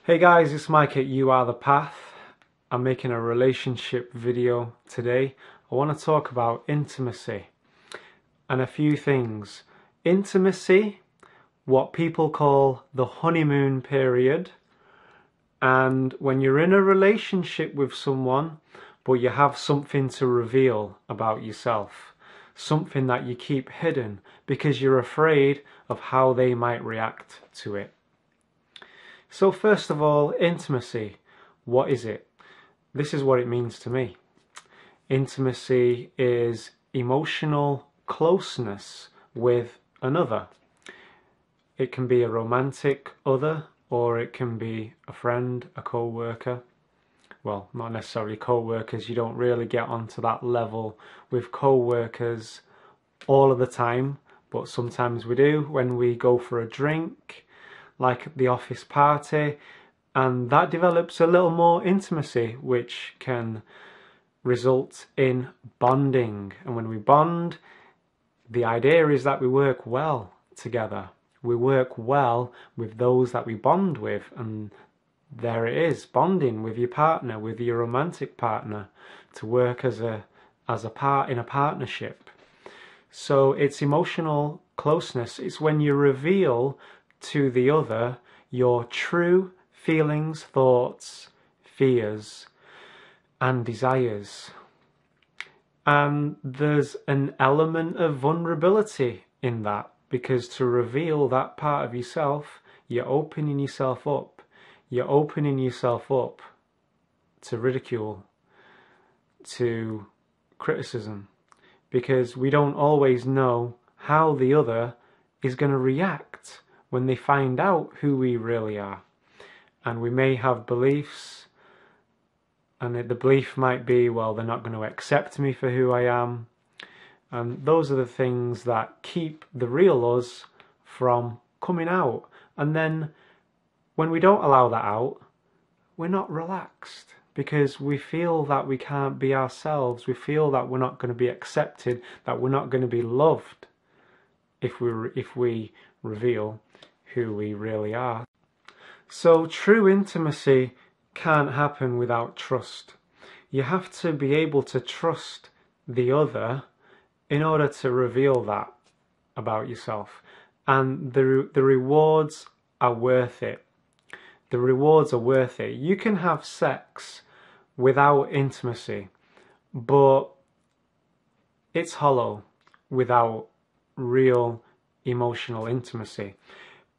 Hey guys, it's Mike at You Are The Path. I'm making a relationship video today. I want to talk about intimacy and a few things. Intimacy, what people call the honeymoon period, and when you're in a relationship with someone but you have something to reveal about yourself, something that you keep hidden because you're afraid of how they might react to it. So first of all, intimacy. What is it? This is what it means to me. Intimacy is emotional closeness with another. It can be a romantic other, or it can be a friend, a co-worker. Well, not necessarily co-workers. You don't really get onto that level with co-workers all of the time, but sometimes we do when we go for a drink, like the office party, and that develops a little more intimacy, which can result in bonding. And when we bond, the idea is that we work well together. We work well with those that we bond with, and there it is, bonding with your partner, with your romantic partner, to work as a part in a partnership. So it's emotional closeness. It's when you reveal to the other your true feelings, thoughts, fears and desires. And there's an element of vulnerability in that, because to reveal that part of yourself, you're opening yourself up. You're opening yourself up to ridicule, to criticism, because we don't always know how the other is going to react when they find out who we really are. And we may have beliefs, and the belief might be, well, they're not going to accept me for who I am. And those are the things that keep the real us from coming out. And then when we don't allow that out, we're not relaxed, because we feel that we can't be ourselves. We feel that we're not going to be accepted, that we're not going to be loved if we reveal who we really are. So true intimacy can't happen without trust. You have to be able to trust the other in order to reveal that about yourself. And the rewards are worth it. The rewards are worth it. You can have sex without intimacy, but it's hollow without real emotional intimacy.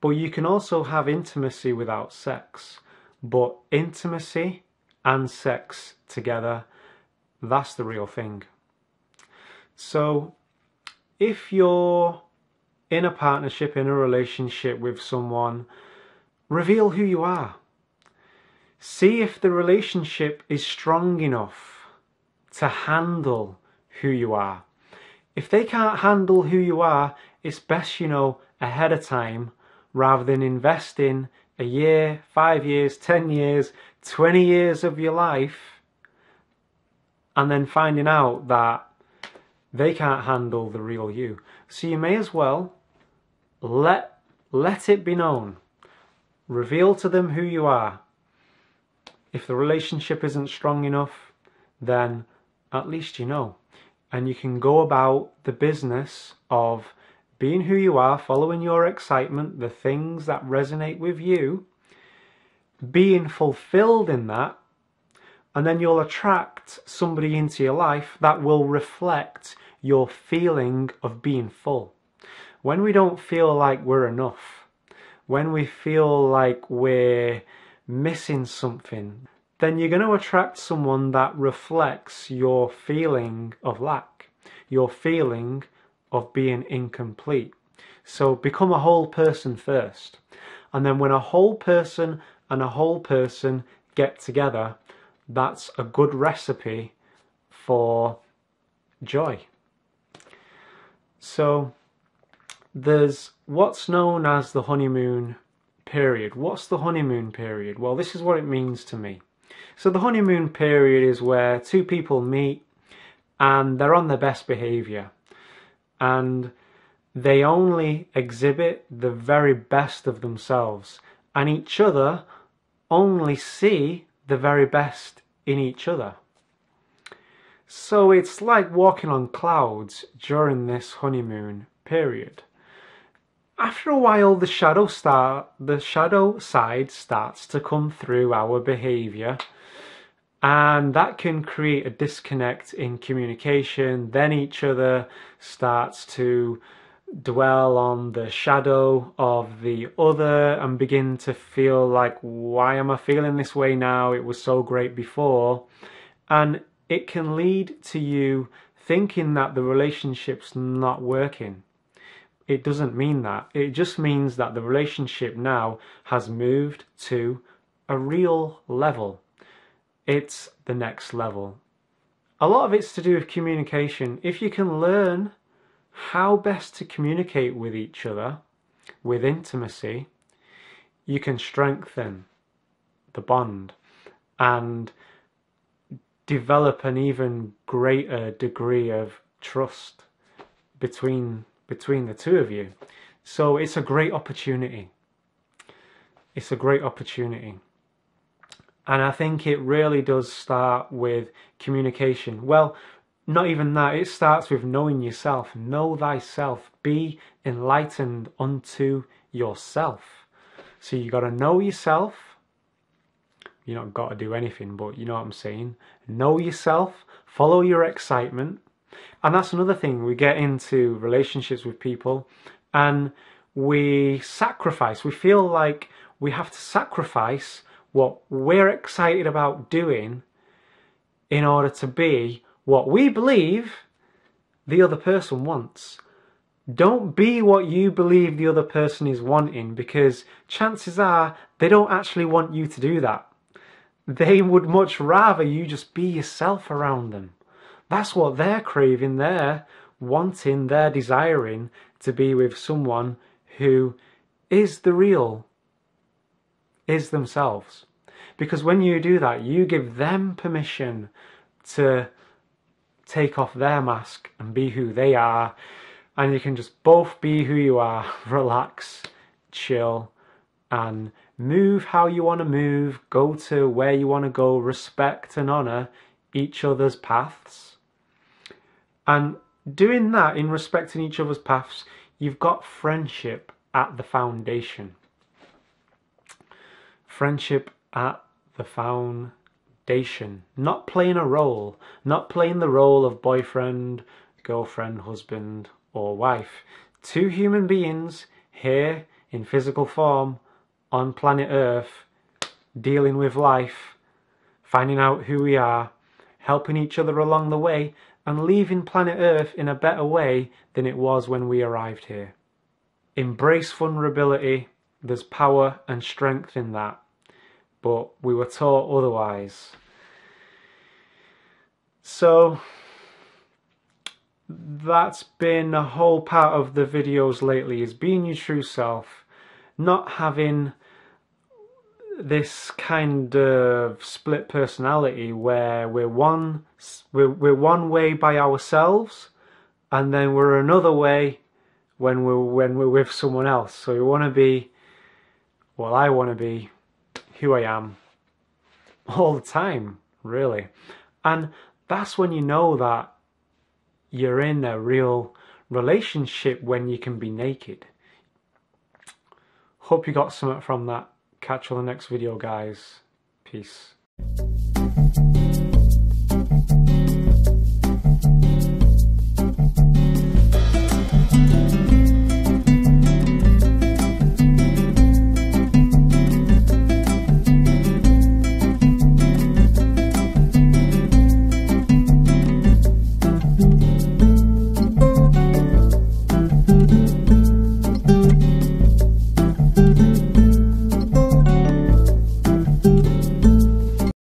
But you can also have intimacy without sex. But intimacy and sex together, that's the real thing. So if you're in a partnership, in a relationship with someone, reveal who you are. See if the relationship is strong enough to handle who you are. If they can't handle who you are, it's best you know ahead of time, rather than investing a year, 5 years, 10 years, 20 years of your life and then finding out that they can't handle the real you. So you may as well let it be known. Reveal to them who you are. If the relationship isn't strong enough, then at least you know. And you can go about the business of being who you are, following your excitement, the things that resonate with you, being fulfilled in that, and then you'll attract somebody into your life that will reflect your feeling of being full. When we don't feel like we're enough, when we feel like we're missing something, then you're going to attract someone that reflects your feeling of lack, your feeling of being incomplete. So become a whole person first. And then when a whole person and a whole person get together, that's a good recipe for joy. So there's what's known as the honeymoon period. What's the honeymoon period? Well, this is what it means to me. So the honeymoon period is where two people meet and they're on their best behaviour, and they only exhibit the very best of themselves, and each other only see the very best in each other. So it's like walking on clouds during this honeymoon period. After a while, the shadow side starts to come through our behaviour, and that can create a disconnect in communication. Then each other starts to dwell on the shadow of the other and begin to feel like, why am I feeling this way now? It was so great before. And it can lead to you thinking that the relationship's not working. It doesn't mean that. It just means that the relationship now has moved to a real level. It's the next level. A lot of it's to do with communication. If you can learn how best to communicate with each other with intimacy, you can strengthen the bond and develop an even greater degree of trust between the two of you. So it's a great opportunity. It's a great opportunity. And I think it really does start with communication. Well, not even that. It starts with knowing yourself. Know thyself. Be enlightened unto yourself. So you got to know yourself. You not got to do anything, but you know what I'm saying. Know yourself. Follow your excitement. And that's another thing. We get into relationships with people and we sacrifice. We feel like we have to sacrifice what we're excited about doing in order to be what we believe the other person wants. Don't be what you believe the other person is wanting, because chances are they don't actually want you to do that. They would much rather you just be yourself around them. That's what they're craving. They're wanting, they're desiring to be with someone who is the real, is themselves. Because when you do that, you give them permission to take off their mask and be who they are, and you can just both be who you are, relax, chill, and move how you want to move, go to where you want to go, respect and honour each other's paths. And doing that, in respecting each other's paths, you've got friendship at the foundation. Friendship at the foundation. Not playing a role. Not playing the role of boyfriend, girlfriend, husband or wife. Two human beings here in physical form on planet Earth, dealing with life, finding out who we are, helping each other along the way, and leaving planet Earth in a better way than it was when we arrived here. Embrace vulnerability. There's power and strength in that. But we were taught otherwise. So that's been a whole part of the videos lately, is being your true self. Not having this kind of split personality where we're one way by ourselves and then we're another way when we're with someone else. So we want to be, well, I want to be who I am all the time, really. And that's when you know that you're in a real relationship, when you can be naked. Hope you got something from that. Catch you on the next video, guys. Peace.